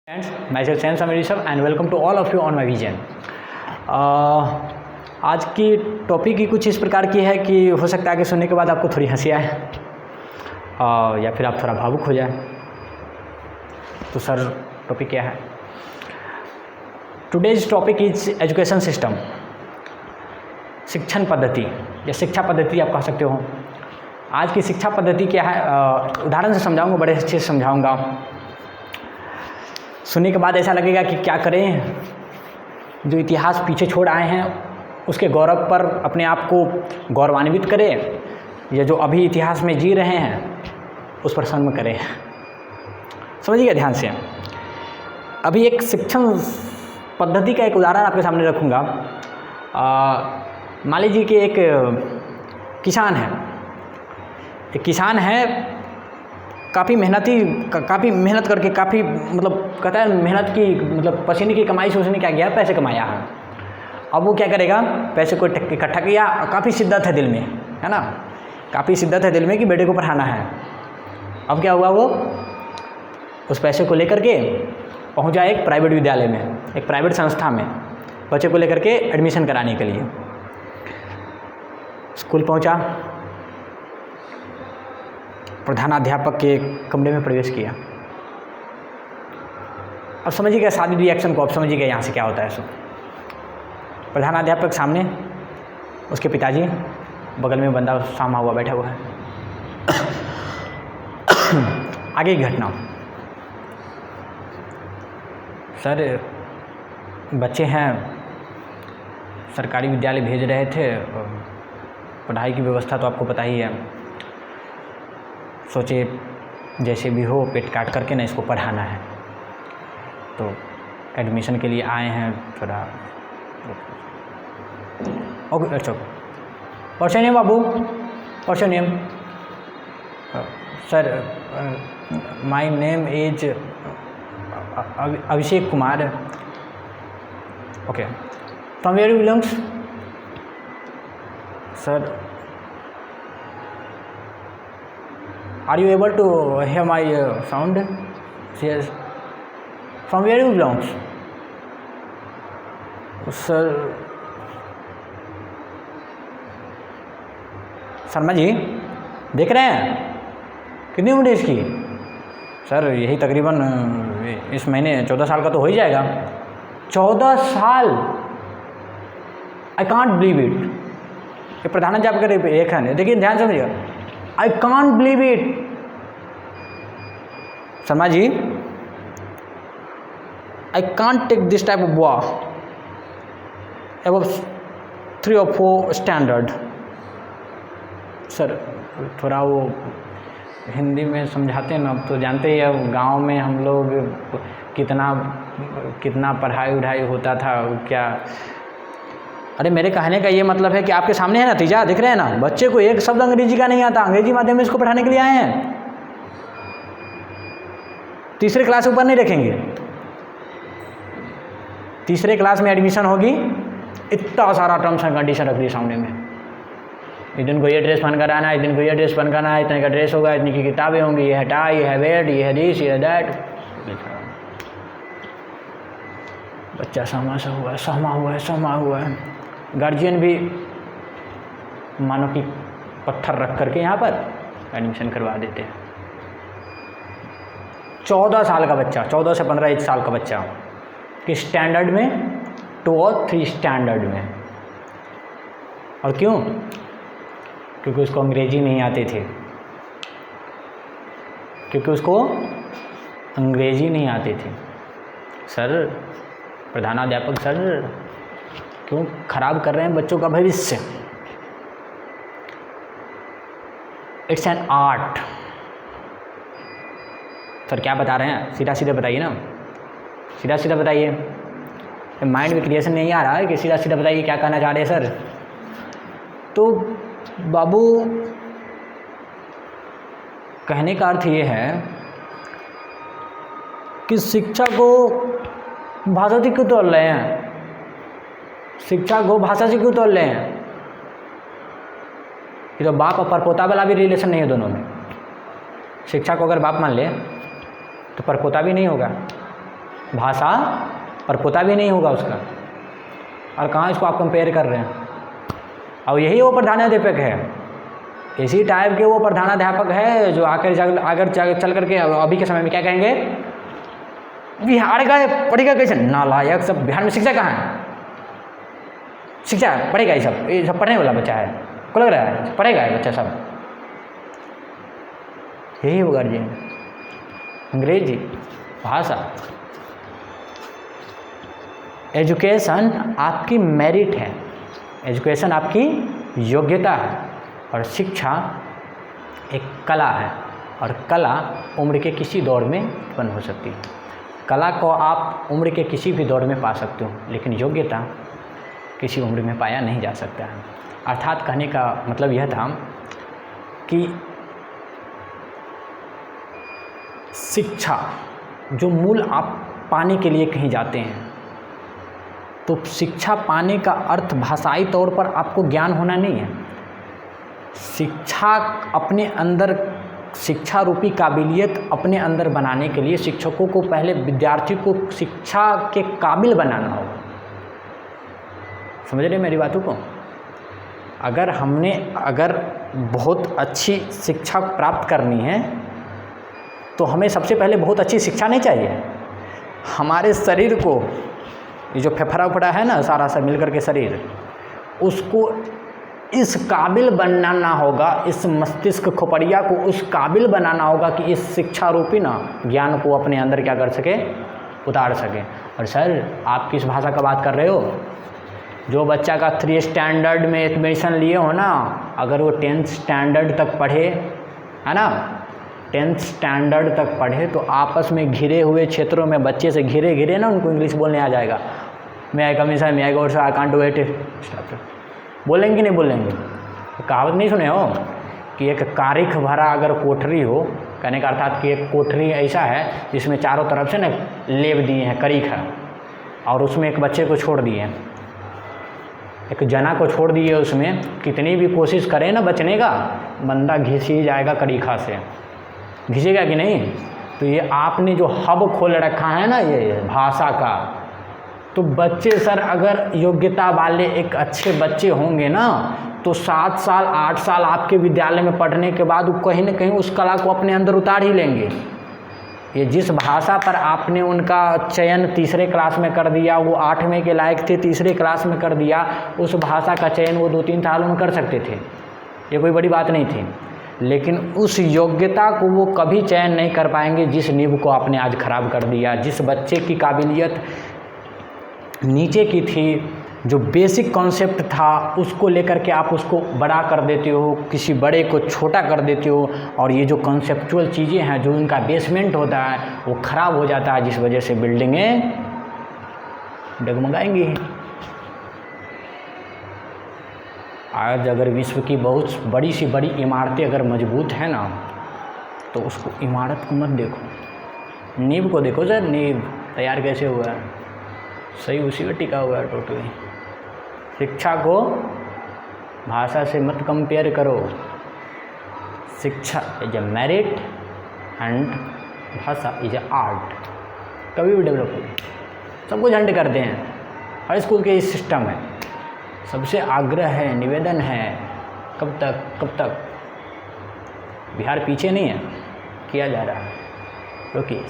Friends, myself Sam Samir Rishabh and welcome to all of you on my vision. आज की topic ही कुछ इस प्रकार की है कि हो सकता है कि सुनने के बाद आपको थोड़ी हंसी आए या फिर आप थोड़ा भावुक हो जाए। तो सर टॉपिक क्या है? Today's topic is education system, शिक्षण पद्धति या शिक्षा पद्धति आप कह सकते हो। आज की शिक्षा पद्धति क्या है, उदाहरण से समझाऊंगा, बड़े अच्छे से समझाऊंगा। सुनने के बाद ऐसा लगेगा कि क्या करें, जो इतिहास पीछे छोड़ आए हैं उसके गौरव पर अपने आप को गौरवान्वित करें, या जो अभी इतिहास में जी रहे हैं उस पर शर्म करें। समझिएगा ध्यान से। अभी एक शिक्षण पद्धति का एक उदाहरण आपके सामने रखूँगा। मान लीजिए कि एक किसान है, काफ़ी मेहनत करके, काफ़ी मतलब कहता है मेहनत की, मतलब पसीने की कमाई से उसने क्या किया, पैसे कमाया है। अब वो क्या करेगा, पैसे को इकट्ठा किया, काफ़ी शिद्दत है दिल में, है ना, काफ़ी शिद्दत है दिल में कि बेटे को पढ़ाना है। अब क्या हुआ, वो उस पैसे को लेकर के पहुंचा एक प्राइवेट विद्यालय में, एक प्राइवेट संस्था में बच्चे को लेकर के एडमिशन कराने के लिए। स्कूल पहुंचा, प्रधानाध्यापक के कमरे में प्रवेश किया। अब समझिएगा सारी रिएक्शन को, अब समझिएगा यहाँ से क्या होता है। सो प्रधानाध्यापक सामने, उसके पिताजी बगल में बंदा सामा हुआ बैठा हुआ है। आगे की घटना, सर बच्चे हैं, सरकारी विद्यालय भेज रहे थे, पढ़ाई की व्यवस्था तो आपको पता ही है। सोचे जैसे भी हो पेट काट करके ना इसको पढ़ाना है, तो एडमिशन के लिए आए हैं। थोड़ा ओके, अच्छा व्हाट्स योर नेम बाबू, what's your name? Sir my name is Abhishek Kumar. Okay, from where you belongs? Sir are you able to hear my sound? Yes. From where you belongs? Sir, Sharma ji देख रहे हैं कितनी उम्र है इसकी? सर यही तकरीबन इस महीने 14 साल का तो हो ही जाएगा। 14 साल, आई कांट बिलीव इट। ये प्रधानाध्यापक एक है, देखिए ध्यान से समझिएगा, I can't believe it. Sharma ji, I can't take this type of boy above 3 or 4 standard. Sir थोड़ा वो हिंदी में समझाते हैं ना, अब तो जानते ही है गांव में हम लोग कितना पढ़ाई उढ़ाई होता था क्या। अरे मेरे कहने का ये मतलब है कि आपके सामने है नतीजा, दिख रहे हैं ना, बच्चे को एक शब्द अंग्रेजी का नहीं आता, अंग्रेजी माध्यम में इसको पढ़ाने के लिए आए हैं। तीसरे क्लास ऊपर नहीं रखेंगे, तीसरे क्लास में एडमिशन होगी, इतना सारा टर्म्स एंड कंडीशन रख दिए सामने में। इस दिन को ये ड्रेस पहन कर आना है, इस दिन को ये ड्रेस पहन कर आना है, इतने का ड्रेस होगा, इतनी की किताबें होंगी, ये है टाई, ये है बेल्ट, ये है दिस, ये है दैट। बच्चा सहमा हुआ है। गार्जियन भी मानो कि पत्थर रख करके यहाँ पर एडमिशन करवा देते हैं। 14 साल का बच्चा, 14 से 15 साल का बच्चा किस स्टैंडर्ड में? 2 और 3 स्टैंडर्ड में। और क्यों? क्योंकि उसको अंग्रेजी नहीं आते थे, सर प्रधानाध्यापक सर क्यों खराब कर रहे हैं बच्चों का भविष्य? It's an art. सर क्या बता रहे हैं, सीधा सीधा बताइए ना, सीधा सीधा बताइए। माइंड में क्रिएशन नहीं आ रहा है कि सीधा सीधा बताइए क्या कहना चाह रहे हैं सर। तो बाबू कहने का अर्थ ये है कि शिक्षा को भाषा से क्यों तोड़ रहे हैं, शिक्षा को भाषा से क्यों तोड़ रहे हैं? ये तो बाप और परपोता वाला भी रिलेशन नहीं है दोनों में। शिक्षा को अगर बाप मान ले तो परपोता भी नहीं होगा, भाषा और पोता भी नहीं होगा उसका, और कहाँ इसको आप कंपेयर कर रहे हैं। और यही वो प्रधानाध्यापक है, इसी टाइप के वो प्रधानाध्यापक है जो आकर चल करके अभी के समय में क्या कहेंगे, बिहार का पढ़ेगा कैसे, नालायक सब, बिहार में शिक्षा कहाँ है, शिक्षा पढ़ेगा ये सब पढ़ने वाला बच्चा है, को लग रहा है पढ़ेगा ये बच्चा सब, यही होगा जी। अंग्रेजी भाषा, एजुकेशन आपकी मेरिट है, एजुकेशन आपकी योग्यता है, और शिक्षा एक कला है, और कला उम्र के किसी दौर में उत्पन्न हो सकती है। कला को आप उम्र के किसी भी दौर में पा सकते हो, लेकिन योग्यता किसी उम्र में पाया नहीं जा सकता है। अर्थात कहने का मतलब यह था कि शिक्षा जो मूल आप पाने के लिए कहीं जाते हैं, तो शिक्षा पाने का अर्थ भाषाई तौर पर आपको ज्ञान होना नहीं है। शिक्षा अपने अंदर, शिक्षा रूपी काबिलियत अपने अंदर बनाने के लिए शिक्षकों को पहले विद्यार्थी को शिक्षा के काबिल बनाना होगा। समझ रहे मेरी बातों को? अगर बहुत अच्छी शिक्षा प्राप्त करनी है तो हमें सबसे पहले बहुत अच्छी शिक्षा नहीं चाहिए। हमारे शरीर को, ये जो फेफड़ा उफड़ा है ना, सारा सब मिलकर के शरीर, उसको इस काबिल बनाना होगा, इस मस्तिष्क खोपड़िया को उस काबिल बनाना होगा कि इस शिक्षा रूपी ना ज्ञान को अपने अंदर क्या कर सके, उतार सके। और सर आप किस भाषा का बात कर रहे हो? जो बच्चा का 3 स्टैंडर्ड में एडमिशन लिए हो ना, अगर वो 10th स्टैंडर्ड तक पढ़े, है ना, 10th स्टैंडर्ड तक पढ़े, तो आपस में घिरे हुए क्षेत्रों में बच्चे से घिरे ना उनको इंग्लिश बोलने आ जाएगा। मैं आई कमी सर, मैं आई गो सर, आई कांट वेट, बोलेंगे नहीं बोलेंगे। कहावत नहीं सुने हो कि एक कारिख भरा अगर कोठरी हो, कहने का अर्थात कि एक कोठरी ऐसा है जिसमें चारों तरफ से ना लेप दिए हैं, करीख है, और उसमें एक बच्चे को छोड़ दिए, एक जना को छोड़ दिए, उसमें कितनी भी कोशिश करें ना बचने का, बंदा घिस ही जाएगा करीखा से, घिसेगा कि नहीं? तो ये आपने जो हब खोल रखा है ना ये भाषा का, तो बच्चे सर अगर योग्यता वाले एक अच्छे बच्चे होंगे ना, तो 7 साल 8 साल आपके विद्यालय में पढ़ने के बाद वो कहीं ना कहीं उस कला को अपने अंदर उतार ही लेंगे। ये जिस भाषा पर आपने उनका चयन 3रे क्लास में कर दिया, वो 8वें के लायक थे, 3रे क्लास में कर दिया, उस भाषा का चयन वो 2-3 साल में कर सकते थे, ये कोई बड़ी बात नहीं थी। लेकिन उस योग्यता को वो कभी चयन नहीं कर पाएंगे जिस नींव को आपने आज खराब कर दिया। जिस बच्चे की काबिलियत नीचे की थी, जो बेसिक कॉन्सेप्ट था, उसको लेकर के आप उसको बड़ा कर देते हो, किसी बड़े को छोटा कर देते हो, और ये जो कॉन्सेप्चुअल चीज़ें हैं, जो उनका बेसमेंट होता है, वो ख़राब हो जाता है, जिस वजह से बिल्डिंगें डगमगाएंगी। आज अगर विश्व की बहुत बड़ी सी बड़ी इमारतें अगर मजबूत हैं ना, तो उसको इमारत को मत देखो, नींव को देखो सर, नींव तैयार कैसे हुआ है, सही उसी में टिका हुआ है टोटली। शिक्षा को भाषा से मत कंपेयर करो। शिक्षा इज ए मेरिट एंड भाषा इज ए आर्ट, कभी भी डेवलप हो। सब कुछ हंड करते हैं, हर स्कूल के इस सिस्टम है। सबसे आग्रह है, निवेदन है, कब तक बिहार पीछे नहीं है, किया जा रहा है। रोकिए।